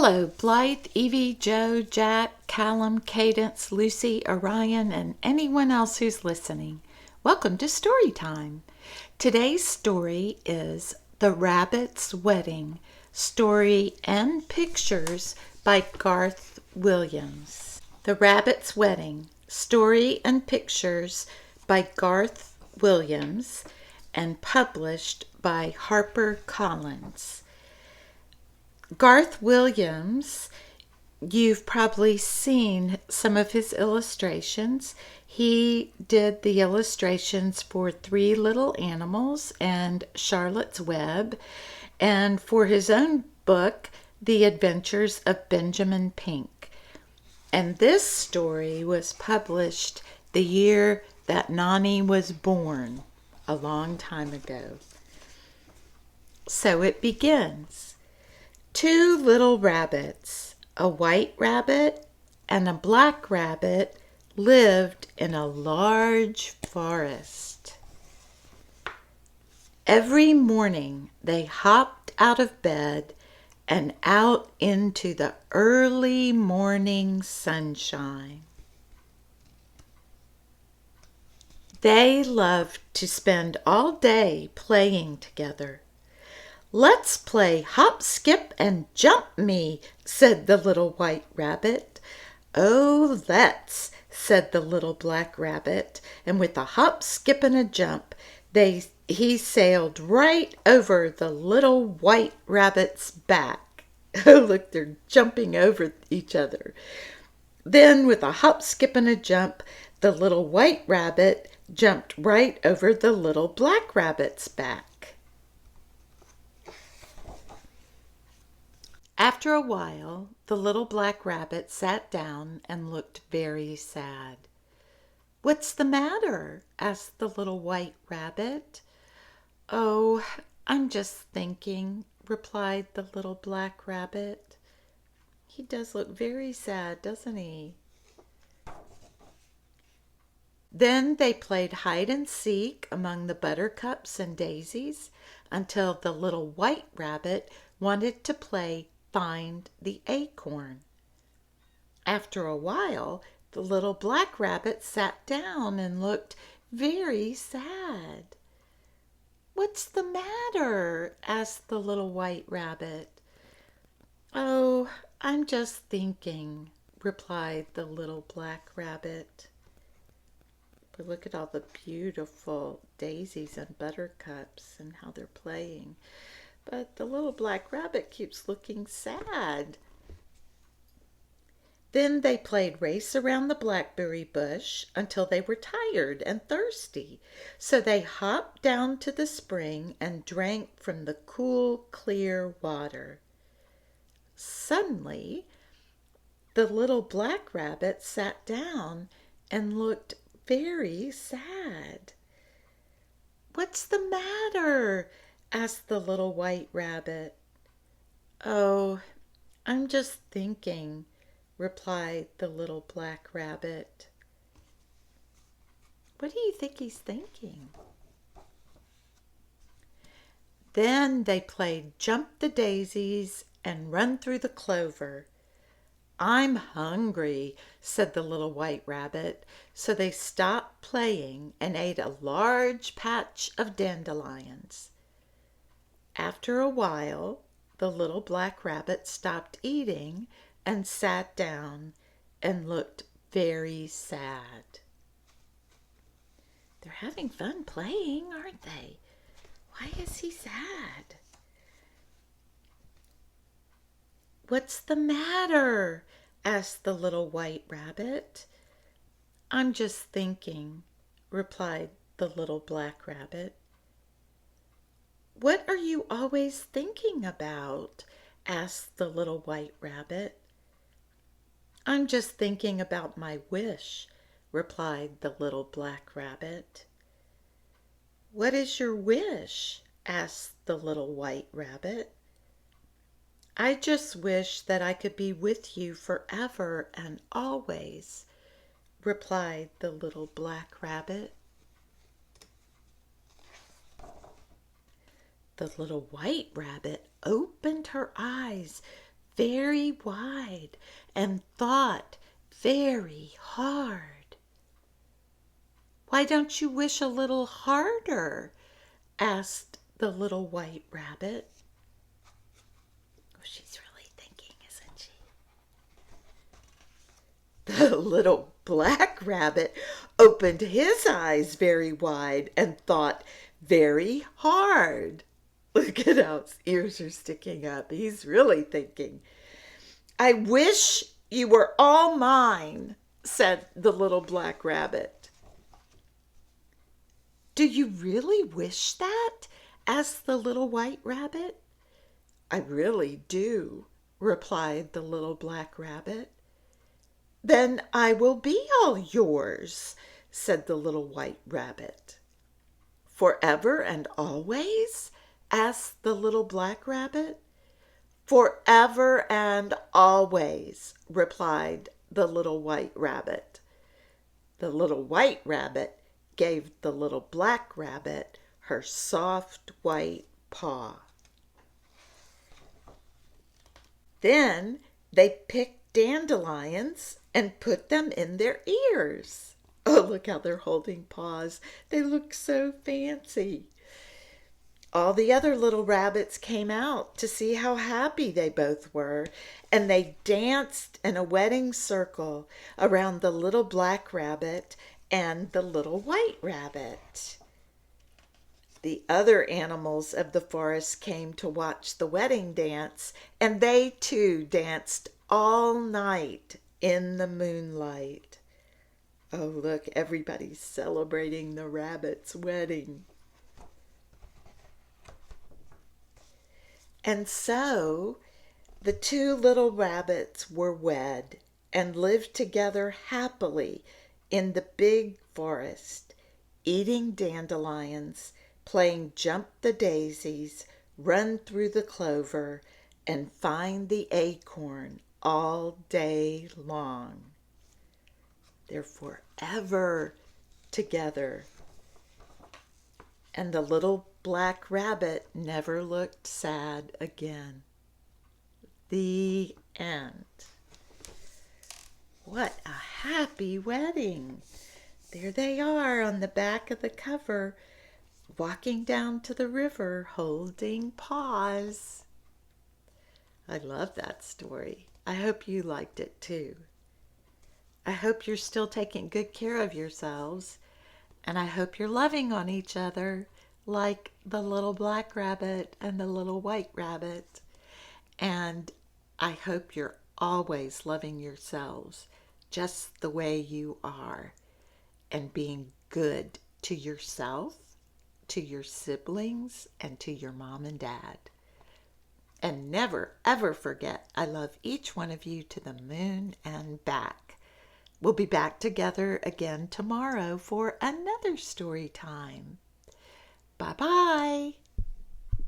Hello, Blythe, Evie, Joe, Jack, Callum, Cadence, Lucy, Orion, and anyone else who's listening. Welcome to Story Time. Today's story is The Rabbit's Wedding, story and pictures by Garth Williams. The Rabbit's Wedding, story and pictures by Garth Williams and published by HarperCollins. Garth Williams, you've probably seen some of his illustrations. He did the illustrations for Three Little Animals and Charlotte's Web, and for his own book, The Adventures of Benjamin Pink. And this story was published the year that Nani was born, a long time ago. So it begins. Two little rabbits, a white rabbit and a black rabbit, lived in a large forest. Every morning they hopped out of bed and out into the early morning sunshine. They loved to spend all day playing together. "Let's play hop, skip, and jump me," said the little white rabbit. "Oh, let's," said the little black rabbit, and with a hop, skip, and a jump, he sailed right over the little white rabbit's back. Oh, look, they're jumping over each other. Then with a hop, skip, and a jump, the little white rabbit jumped right over the little black rabbit's back. After a while, the little black rabbit sat down and looked very sad. "What's the matter?" asked the little white rabbit. "Oh, I'm just thinking," replied the little black rabbit. He does look very sad, doesn't he? Then they played hide and seek among the buttercups and daisies until the little white rabbit wanted to play Find the Acorn. After a while, the little black rabbit sat down and looked very sad. "What's the matter?" asked the little white rabbit. "Oh, I'm just thinking," replied the little black rabbit. But look at all the beautiful daisies and buttercups and how they're playing. But the little black rabbit keeps looking sad. Then they played race around the blackberry bush until they were tired and thirsty. So they hopped down to the spring and drank from the cool, clear water. Suddenly, the little black rabbit sat down and looked very sad. "What's the matter?" asked the little white rabbit. "Oh, I'm just thinking," replied the little black rabbit. What do you think he's thinking? Then they played Jump the Daisies and Run Through the Clover. "I'm hungry," said the little white rabbit, so they stopped playing and ate a large patch of dandelions. After a while, the little black rabbit stopped eating and sat down and looked very sad. They're having fun playing, aren't they? Why is he sad? "What's the matter?" asked the little white rabbit. "I'm just thinking," replied the little black rabbit. "What are you always thinking about?" asked the little white rabbit. "I'm just thinking about my wish," replied the little black rabbit. "What is your wish?" asked the little white rabbit. "I just wish that I could be with you forever and always," replied the little black rabbit. The little white rabbit opened her eyes very wide and thought very hard. "Why don't you wish a little harder?" asked the little white rabbit. Oh, she's really thinking, isn't she? The little black rabbit opened his eyes very wide and thought very hard. Look at how his ears are sticking up. He's really thinking. "I wish you were all mine," said the little black rabbit. "Do you really wish that?" asked the little white rabbit. "I really do," replied the little black rabbit. "Then I will be all yours," said the little white rabbit. "Forever and always?" asked the little black rabbit. "Forever and always," replied the little white rabbit. The little white rabbit gave the little black rabbit her soft white paw. Then they picked dandelions and put them in their ears. Oh, look how they're holding paws. They look so fancy. All the other little rabbits came out to see how happy they both were, and they danced in a wedding circle around the little black rabbit and the little white rabbit. The other animals of the forest came to watch the wedding dance, and they too danced all night in the moonlight. Oh, look, everybody's celebrating the rabbit's wedding. And so the two little rabbits were wed and lived together happily in the big forest, eating dandelions, playing jump the daisies, run through the clover, and find the acorn all day long. They're forever together. And the little black rabbit never looked sad again. The end. What a happy wedding. There they are on the back of the cover, walking down to the river holding paws. I love that story. I hope you liked it too. I hope you're still taking good care of yourselves, and I hope you're loving on each other like the little black rabbit and the little white rabbit. And I hope you're always loving yourselves just the way you are and being good to yourself, to your siblings, and to your mom and dad. And never, ever forget, I love each one of you to the moon and back. We'll be back together again tomorrow for another story time. Bye-bye.